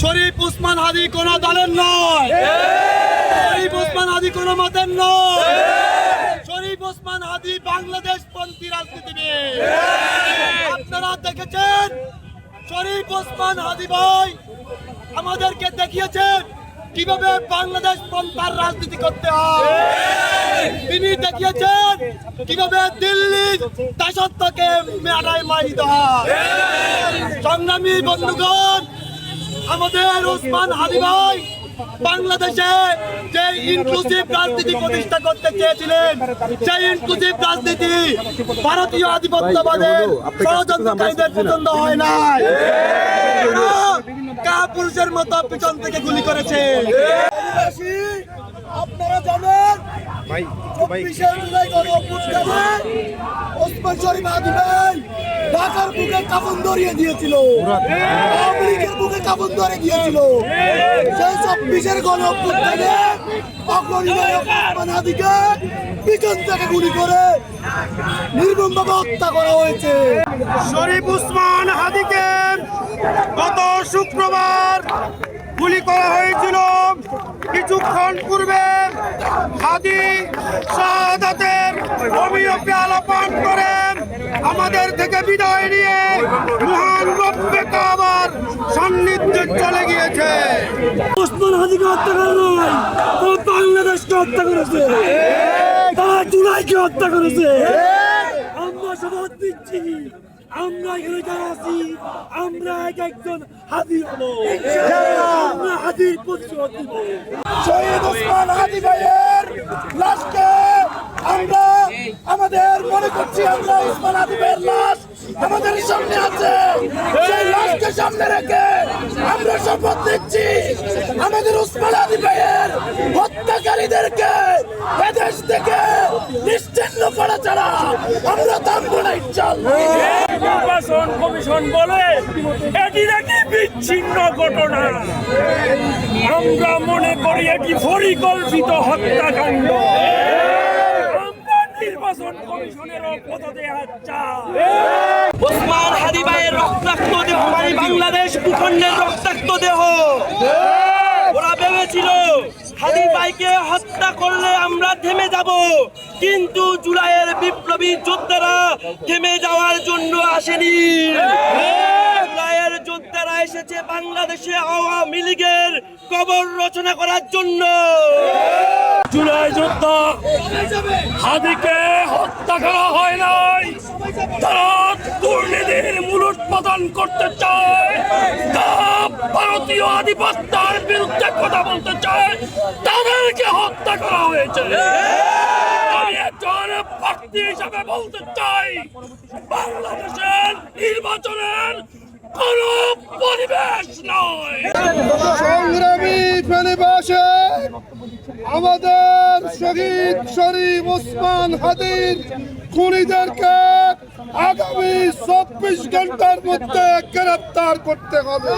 শরীফ ওসমান হাদি কোন দলের নয়, শরীফ ওসমান হাদি কোন মতের নয়, শরীফ ওসমান হাদি বাংলাদেশ পন্থী রাজনীতিবিদ। আপনারা দেখেছেন শরীফ ওসমান হাদি ভাই আমাদেরকে দেখিয়েছেন কিভাবে বাংলাদেশ পন্থার রাজনীতি করতে হয়। তিনি দেখিয়েছেন কিভাবে দিল্লির দাসত্বকে মেটায় মারিতে হয়। সংগ্রামী বন্ধুগণ, আমাদের ওসমান হাদি ভাই বাংলাদেশে যে ইনক্লুসিভ রাজনীতি প্রতিষ্ঠা করতে চেয়েছিলেন, সেই ইনক্লুসিভ রাজনীতি ভারতীয় আধিপত্যবাদের ষড়যন্ত্রকারীদের পছন্দ হয় না। কাপুরুষের মতো পিছন থেকে গুলি করেছে। আপনারা জানেন 24শে জুলাই গণঅভ্যুত্থানে ওসমান শরীফ হাদি ভাই ঢাকার বুকে কাফন ধরিয়ে দিয়েছিল, আওয়ামী লীগের বুকে কাফন ধরে দিয়েছিল। সেই 24শে গণঅভ্যুত্থানে অগ্রণীনায়ক ওসমান হাদিকে পিছন থেকে গুলি করে নির্মমভাবে হত্যা করা হয়েছে। শরীফ ওসমান হাদিকে গত শুক্রবার গুলি করা হয়েছিল। কিছুক্ষণ পূর্বে হাদি শাহাদাতের অভিযোগে আলাপন করেন আমাদের থেকে বিদায় নিয়ে মহান রব্বে কাবার সান্নিধ্যে চলে গিয়েছে। ওসমান হাদিকে হত্যা করা নয়, তারা বাংলাদেশকে হত্যা করেছে, তারা জুলাইকে হত্যা করেছে। আমরা শপথ দিচ্ছি, আমরা এখানে যারা আছি আমরা একজন হাদি হবো, আমরা হাদির প্রতিশোধ দিব। শহীদ ওসমান হাদি ভাইয়ের লাশকে আমরা আমাদের মনে করছি, আমরা ওসমান হাদি ভাইয়ের লাশ আমাদের সামনে আছে। সেই লাশকে সামনে রেখে আমরা শপথ নিচ্ছি আমাদের ওসমান হাদি ভাইয়ের হত্যাকারীদেরকে এদেশ থেকে নিশ্চিহ্ন করা ছাড়া আমরা থামবো না ইনশাআল্লাহ। নির্বাচন কমিশন বলে এটি নাকি বিচ্ছিন্ন ঘটনা। আমরা মনে করি এটি পরিকল্পিত হত্যাকাণ্ড। আমরা নির্বাচন কমিশনেরও পদত্যাগ চাই। ওসমান হাদি ভাইয়ের রক্তাক্ত দেহ মানে বাংলাদেশ ভূখণ্ডের রক্তাক্ত দেহ। ওরা ভেবেছিল হাদি ভাইকে হত্যা করলে আমরা থেমে যাব, কিন্তু জুলাইয়ের বিপ্লবী যোদ্ধারা থেমে যাওয়ার জন্য আসেনি। জুলাইয়ের যোদ্ধারা এসেছে বাংলাদেশে আওয়ামী লীগের কবর রচনা করার জন্য। জুলাই যোদ্ধা হাদিকে হত্যা করা হয় নাই, তারা দুর্নীতির মূলোৎপাটন করতে চায়, তারা ভারতীয় আধিপত্যের বিরুদ্ধে কথা বলতে চায়, তাদেরকে হত্যা করা হয়েছে। আমি একজন প্রার্থী হিসাবে বলতে চাই, বাংলাদেশের নির্বাচনের কোন পরিবেশ নয়। সংগ্রামী ফেনীবাসী, আমাদের শহীদ শরীফ ওসমান হাদির খুনিদেরকে আগামী 24 ঘন্টার মধ্যে গ্রেফতার করতে হবে।